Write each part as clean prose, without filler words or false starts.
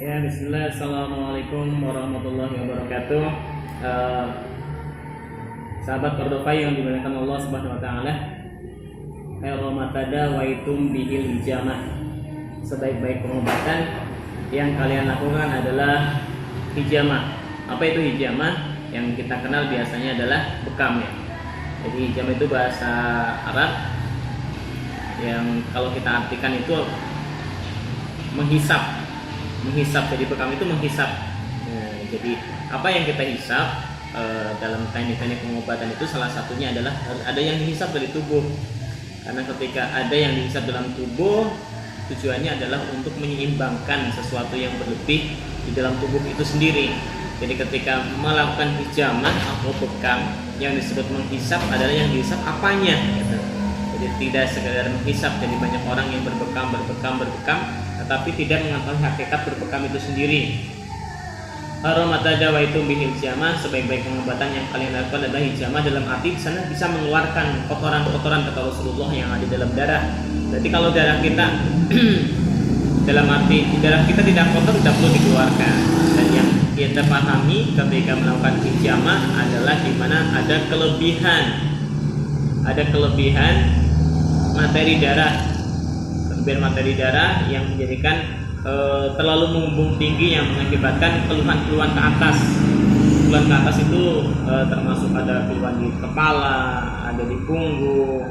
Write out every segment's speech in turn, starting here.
Ya, bismillah. Assalamualaikum warahmatullahi wabarakatuh. Eh, Sahabat Cordova yang dimuliakan Allah Subhanahu wa taala. Matada waitum bihil hijamah. Sebaik-baik pengobatan yang kalian lakukan adalah hijamah. Apa itu hijamah? Yang kita kenal biasanya adalah bekam ya. Jadi hijamah itu bahasa Arab yang kalau kita artikan itu menghisap. Jadi bekam itu menghisap. Nah, jadi apa yang kita hisap dalam teknik-teknik pengobatan itu salah satunya adalah ada yang dihisap dari tubuh. Karena ketika ada yang dihisap dalam tubuh, tujuannya adalah untuk menyeimbangkan sesuatu yang berlebih di dalam tubuh itu sendiri. Jadi ketika melakukan hijamah atau bekam, yang disebut menghisap adalah yang dihisap apanya gitu. Jadi tidak sekedar menghisap. Jadi banyak orang yang berbekam, tetapi tidak mengetahui hakikat berbekam itu sendiri. Matada waitum bihil hijamah, sebaik-baik pengobatan yang kalian lakukan adalah hijamah, dalam arti sana bisa mengeluarkan kotoran-kotoran kata Rasulullah yang ada dalam darah. Berarti kalau darah kita dalam arti darah kita tidak kotor, tidak perlu dikeluarkan. Dan yang kita pahami ketika melakukan hijamah adalah di mana ada kelebihan materi darah yang menjadikan terlalu membumbung tinggi yang mengakibatkan keluhan-keluhan ke atas. Keluhan ke atas itu termasuk ada keluhan di kepala, ada di punggung,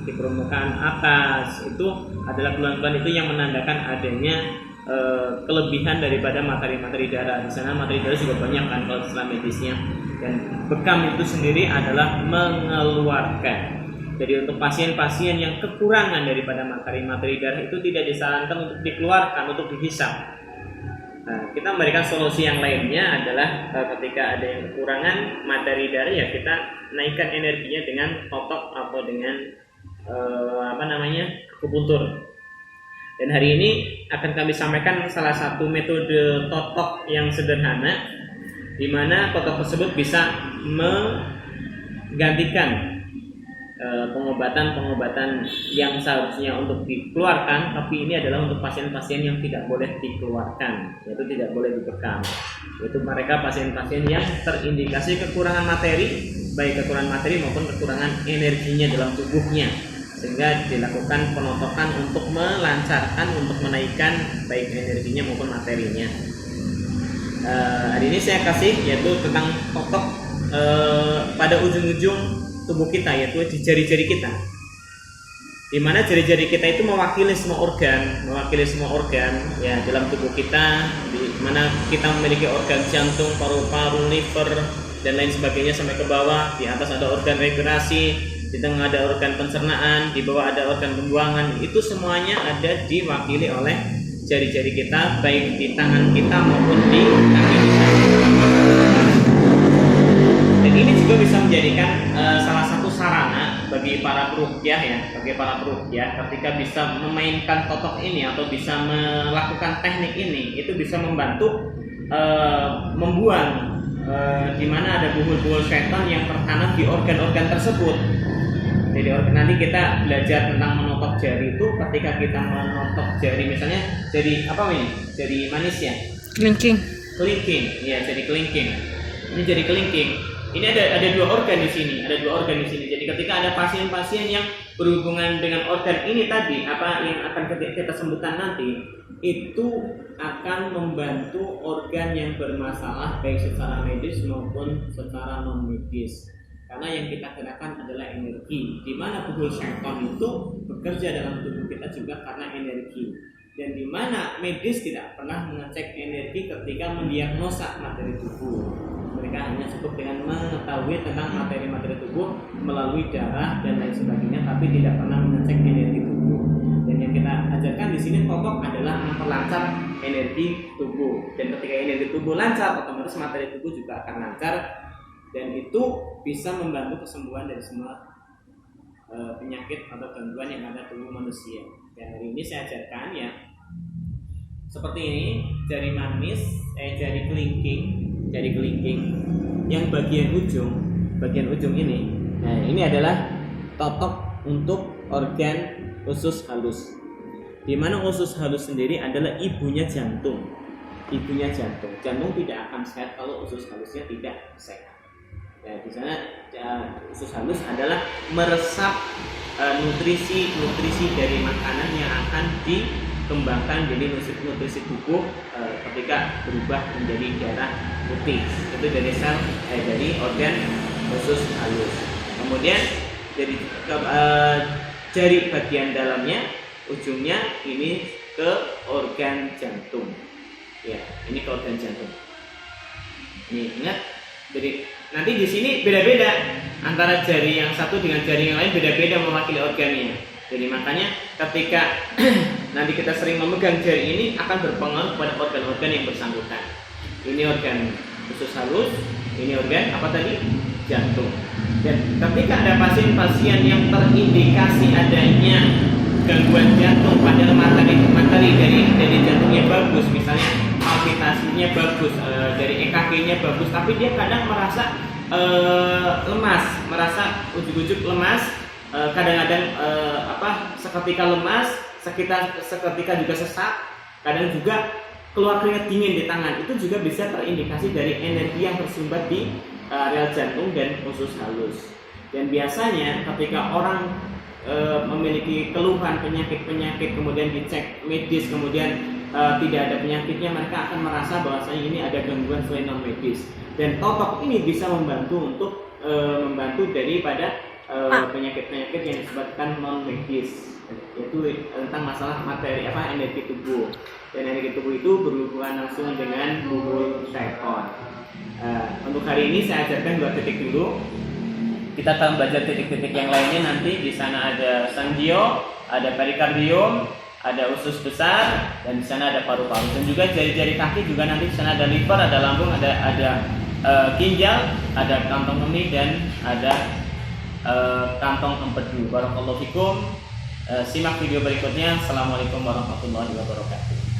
di permukaan atas. Itu adalah keluhan-keluhan itu yang menandakan adanya kelebihan daripada materi-materi darah. Di sana materi darah juga banyak kan kalau istilah medisnya. Dan bekam itu sendiri adalah mengeluarkan. Jadi untuk pasien-pasien yang kekurangan daripada materi-materi darah itu tidak disarankan untuk dikeluarkan, untuk dihisap. Nah, kita memberikan solusi yang lainnya adalah ketika ada yang kekurangan materi darah, ya kita naikkan energinya dengan totok atau dengan akupuntur. Dan hari ini akan kami sampaikan salah satu metode totok yang sederhana, di mana totok tersebut bisa menggantikan pengobatan yang seharusnya untuk dikeluarkan, tapi ini adalah untuk pasien-pasien yang tidak boleh dikeluarkan, yaitu tidak boleh dibekam. Yaitu mereka pasien-pasien yang terindikasi kekurangan materi, baik kekurangan materi maupun kekurangan energinya dalam tubuhnya, sehingga dilakukan penotokan untuk melancarkan, untuk menaikkan baik energinya maupun materinya. Hari ini saya kasih yaitu tentang totok pada ujung-ujung tubuh kita, yaitu di jari-jari kita, di mana jari-jari kita itu mewakili semua organ ya dalam tubuh kita, di mana kita memiliki organ jantung, paru-paru, liver dan lain sebagainya sampai ke bawah. Di atas ada organ regenerasi, di tengah ada organ pencernaan, di bawah ada organ pembuangan. Itu semuanya ada diwakili oleh jari-jari kita, baik di tangan kita maupun di kaki kita. Dan ini juga bisa menjadikan salah satu sarana bagi para peruqyah ketika bisa memainkan totok ini atau bisa melakukan teknik ini, itu bisa membantu membuang di mana ada buhul-buhul syaitan yang tertanam di organ-organ tersebut. Jadi nanti kita belajar tentang menotok jari itu, ketika kita menotok jari, misalnya jari apa ini? Jari manis ya? Kelingking. Ya, jari kelingking. Ini jari kelingking. Ini ada dua organ di sini, Jadi ketika ada pasien-pasien yang berhubungan dengan organ ini tadi, apa yang akan kita sebutkan nanti, itu akan membantu organ yang bermasalah baik secara medis maupun secara non medis. Karena yang kita gerakkan adalah energi, di mana buhul syaitan itu bekerja dalam tubuh kita juga karena energi. Dan di mana medis tidak pernah mengecek energi ketika mendiagnosa materi tubuh. Mereka hanya cukup dengan mengetahui tentang materi-materi tubuh melalui darah dan lain sebagainya, tapi tidak pernah mengecek energi tubuh. Dan yang kita ajarkan di sini pokok adalah memperlancar energi tubuh. Dan ketika energi tubuh lancar, otomatis materi tubuh juga akan lancar, dan itu bisa membantu kesembuhan dari semua penyakit atau gangguan yang ada tubuh manusia. Dan hari ini saya ajarkan ya seperti ini, jari manis, jari kelingking yang bagian ujung ini. Nah, ini adalah totok untuk organ usus halus. Di mana usus halus sendiri adalah ibunya jantung. ibunya jantung. Jantung tidak akan sehat kalau usus halusnya tidak sehat. Ya, di sana usus halus adalah meresap nutrisi dari makanan yang akan dikembangkan jadi nutrisi tubuh ketika berubah menjadi darah putih. Itu dari sel dari organ usus halus. Kemudian dari jari bagian dalamnya, ujungnya ini ke organ jantung. Ya, ini ke organ jantung. Ini ingat, jadi nanti di sini beda-beda antara jari yang satu dengan jari yang lain, beda-beda mewakili organnya. Jadi makanya ketika nanti kita sering memegang jari ini akan berpengaruh pada organ-organ yang bersangkutan. Ini organ usus halus, ini organ apa tadi? Jantung. Dan ketika ada pasien-pasien yang terindikasi adanya gangguan jantung, padahal materi dari jantungnya bagus, misalnya palpitasinya bagus, dari EKG-nya bagus, tapi dia kadang merasa lemas, merasa ujuk-ujuk lemas, kadang-kadang seketika lemas, seketika juga sesak, kadang juga keluar keringat dingin di tangan. Itu juga bisa terindikasi dari energi yang tersumbat di areal jantung dan usus halus. Dan biasanya ketika orang memiliki keluhan penyakit-penyakit, kemudian dicek medis, kemudian tidak ada penyakitnya, mereka akan merasa bahwasanya ini ada gangguan selain non medis. Dan totok ini bisa membantu untuk membantu daripada penyakit-penyakit yang disebabkan non medis, yaitu tentang masalah materi energi tubuh. Dan energi tubuh itu berhubungan langsung dengan bubul typhon. Untuk hari ini saya ajarkan 2 titik dulu. Kita akan belajar titik-titik yang lainnya nanti. Di sana ada sangio, ada perikardium, ada usus besar, dan di sana ada paru-paru. Dan juga jari-jari kaki juga nanti di sana ada liver, ada lambung, ada ginjal, ada kantong kemih, dan ada kantong empedu. Barakallahu fikum. Simak video berikutnya. Assalamualaikum warahmatullahi wabarakatuh.